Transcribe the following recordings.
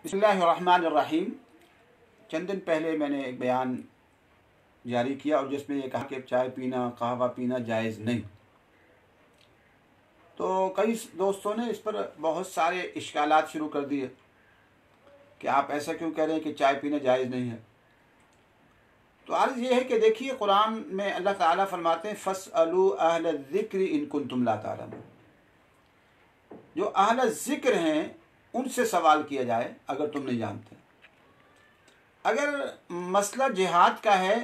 बिस्मिल्लाहिर्रहमानिर्रहीम। चंद दिन पहले मैंने एक बयान जारी किया और जिसमें ये कहा कि चाय पीना, कहवा पीना जायज़ नहीं। तो कई दोस्तों ने इस पर बहुत सारे इश्कालात शुरू कर दिए कि आप ऐसा क्यों कह रहे हैं कि चाय पीना जायज़ नहीं है। तो अर्ज़ ये है कि देखिए, कुरान में अल्लाह ताला फरमाते हैं फ़स्अलू अहल ज़िक्र इन कुंतुम ला तालमून। जो अहल ज़िक्र हैं उनसे सवाल किया जाए अगर तुम नहीं जानते। अगर मसला जिहाद का है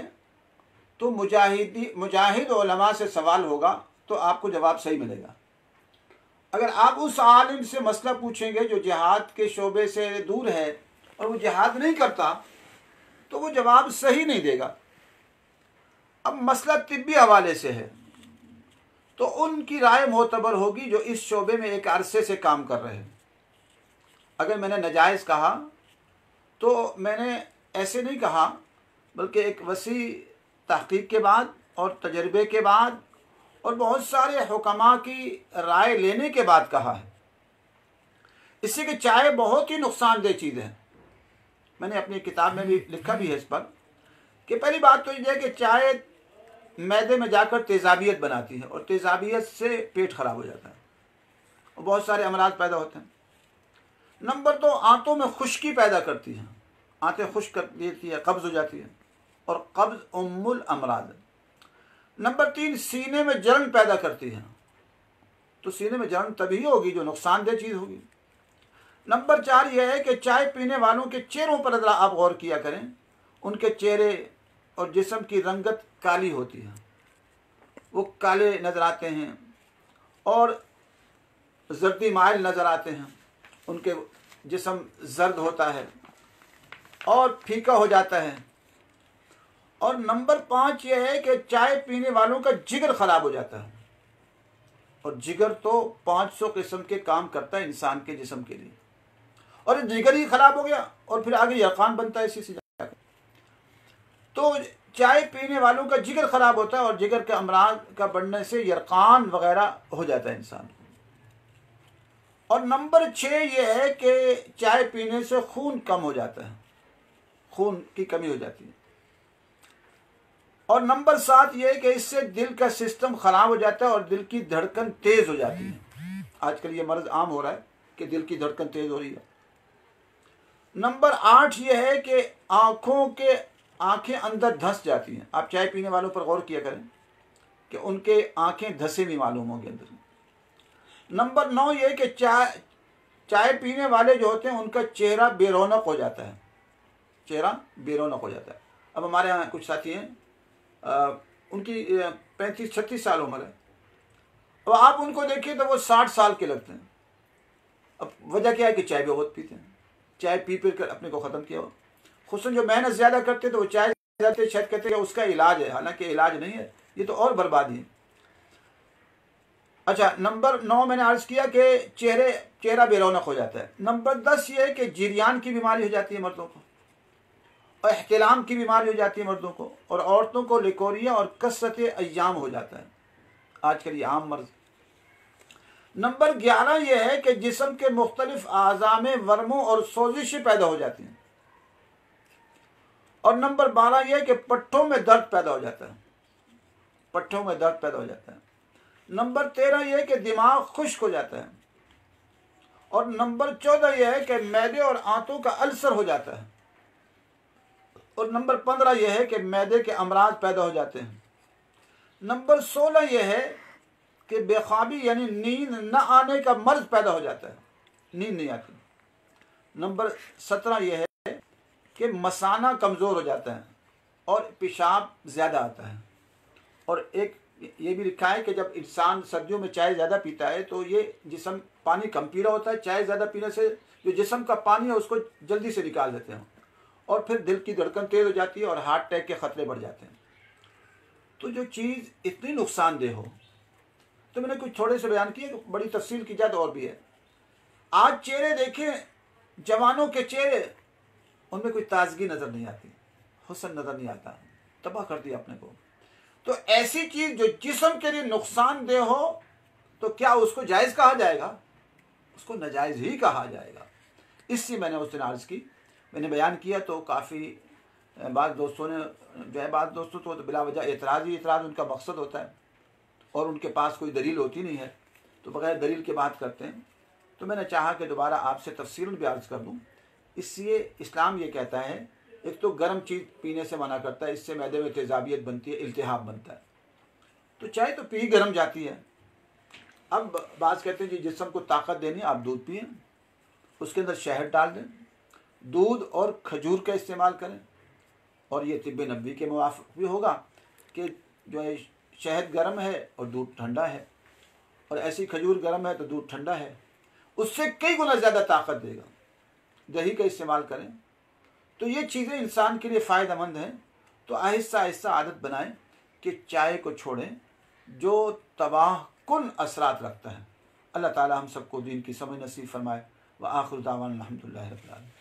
तो मुजाहिद उलमा से सवाल होगा तो आपको जवाब सही मिलेगा। अगर आप उस आलिम से मसला पूछेंगे जो जिहाद के शोबे से दूर है और वो जिहाद नहीं करता तो वो जवाब सही नहीं देगा। अब मसला तिब्बी हवाले से है तो उनकी राय मोतबर होगी जो इस शोबे में एक अरसे से काम कर रहे हैं। अगर मैंने नाजायज़ कहा तो मैंने ऐसे नहीं कहा, बल्कि एक वसी तहकीक के बाद और तजर्बे के बाद और बहुत सारे हुक्मा की राय लेने के बाद कहा है। इससे कि चाय बहुत ही नुकसानदेह चीज़ है। मैंने अपनी किताब में भी लिखा भी है इस पर कि पहली बात तो यह है कि चाय मैदे में जाकर तेज़ाबियत बनाती है और तेज़ाबियत से पेट खराब हो जाता है और बहुत सारे अमराज पैदा होते हैं। नंबर 2, आंतों में खुश्की पैदा करती है, आंतें खुश्क कर देती है, कब्ज़ हो जाती है और कब्ज़ उम्मुल अमराज। नंबर 3, सीने में जलन पैदा करती है, तो सीने में जलन तभी होगी जो नुकसानदेह चीज़ होगी। नंबर 4 यह है कि चाय पीने वालों के चेहरों पर ज़रा आप गौर किया करें, उनके चेहरे और जिस्म की रंगत काली होती है, वो काले नज़र आते हैं और जर्दी माइल नज़र आते हैं, उनके जिस्म जर्द होता है और फीका हो जाता है। और नंबर 5 यह है कि चाय पीने वालों का जिगर ख़राब हो जाता है और जिगर तो 500 किस्म के काम करता है इंसान के जिस्म के लिए, और जिगर ही ख़राब हो गया और फिर आगे यरकान बनता है इसी से जाकर। तो चाय पीने वालों का जिगर ख़राब होता है और जिगर के अमराज का बढ़ने से यरकान वगैरह हो जाता है इंसान। और नंबर 6 ये है कि चाय पीने से खून कम हो जाता है, खून की कमी हो जाती है। और नंबर 7 ये है कि इससे दिल का सिस्टम ख़राब हो जाता है और दिल की धड़कन तेज़ हो जाती है। आजकल ये मर्ज़ आम हो रहा है कि दिल की धड़कन तेज़ हो रही है। नंबर 8 ये है कि आँखें अंदर धंस जाती हैं। आप चाय पीने वालों पर गौर किया करें कि उनके आँखें धंसे नहीं मालूम होंगे अंदर। नंबर 9 ये कि चाय पीने वाले जो होते हैं उनका चेहरा बेरौनक हो जाता है, चेहरा बेरौनक हो जाता है। अब हमारे यहाँ कुछ साथी हैं, उनकी 35-36 साल उम्र है, अब आप उनको देखिए तो वो 60 साल के लगते हैं। अब वजह क्या है कि चाय भी बहुत पीते हैं, चाय पी कर अपने को ख़त्म किया हो। खुसूसन जो मेहनत ज़्यादा करते तो वो चाय ज़्यादा शायद कहते हैं उसका इलाज है, हालांकि इलाज नहीं है, ये तो और बर्बादी है। अच्छा, नंबर 9 मैंने अर्ज़ किया कि चेहरा बेरौनक हो जाता है। नंबर 10 ये है कि जिरियान की बीमारी हो जाती है मर्दों को और एहतिलाम की बीमारी हो जाती है मर्दों को, और औरतों को लिकोरिया और कसरत अय्याम हो जाता है, आजकल ये आम मर्ज। नंबर 11 ये है कि जिस्म के मुख्तलिफ आज़ा में वर्मों और सोजिशें पैदा हो जाती हैं। और नंबर 12 ये है कि पट्ठों में दर्द पैदा हो जाता है, पट्ठों में दर्द पैदा हो जाता है। नंबर 13 यह है कि दिमाग खुश्क हो जाता है। और नंबर 14 यह है कि मैदे और आंतों का अल्सर हो जाता है। और नंबर 15 यह है कि मैदे के अमराज पैदा हो जाते हैं। नंबर 16 यह है कि बेख्वाबी यानी नींद न आने का मर्ज पैदा हो जाता है, नींद नहीं आती। नंबर 17 यह है कि मसाना कमज़ोर हो जाता है और पेशाब ज़्यादा आता है। और एक ये भी लिखा है कि जब इंसान सर्दियों में चाय ज़्यादा पीता है तो ये जिस्म पानी कम पी रहा होता है, चाय ज़्यादा पीने से जो जिस्म का पानी है उसको जल्दी से निकाल देते हैं और फिर दिल की धड़कन तेज़ हो जाती है और हार्ट अटैक के ख़तरे बढ़ जाते हैं। तो जो चीज़ इतनी नुकसानदेह हो, तो मैंने कुछ थोड़े से बयान किए, बड़ी तफसील की जाए तो और भी है। आज चेहरे देखें, जवानों के चेहरे, उनमें कोई ताजगी नज़र नहीं आती, हुस्न नज़र नहीं आता, तबाह कर दिया अपने को। तो ऐसी चीज़ जो जिस्म के लिए नुकसानदेह हो तो क्या उसको जायज़ कहा जाएगा? उसको नाजायज़ ही कहा जाएगा। इससे मैंने उस दिन अर्ज़ की, मैंने बयान किया तो काफ़ी बाद दोस्तों ने जो है, बाद दोस्तों तो बिला वजह एतराज़ ही एतराज़ उनका मकसद होता है और उनके पास कोई दलील होती नहीं है तो बग़ैर दलील के बात करते हैं। तो मैंने चाहा कि दोबारा आपसे तफसीलन भी अर्ज़ कर दूँ। इसलिए इस्लाम ये कहता है, एक तो गर्म चीज़ पीने से मना करता है, इससे मैदे में तेज़ाबियत बनती है, इल्तिहाब बनता है। तो चाय तो पी गर्म जाती है। अब बात कहते हैं जी जिस्म को ताकत देनी, आप दूध पिए, उसके अंदर शहद डाल दें, दूध और खजूर का इस्तेमाल करें। और ये तिब्बे नबवी के मुवाफ़िक़ भी होगा कि जो है शहद गर्म है और दूध ठंडा है, और ऐसी खजूर गर्म है तो दूध ठंडा है, उससे कई गुना ज़्यादा ताकत देगा। दही का इस्तेमाल करें। तो ये चीज़ें इंसान के लिए फ़ायदेमंद हैं। तो आहिस्ता आहिस्ता आदत बनाएं कि चाय को छोड़ें जो तबाह कुन असरात रखता है। अल्लाह ताला हम सबको दीन की समझ नसीब फरमाए। व आखिर दावाना अल्हम्दुलिल्लाहि रब्बिल आलमीन।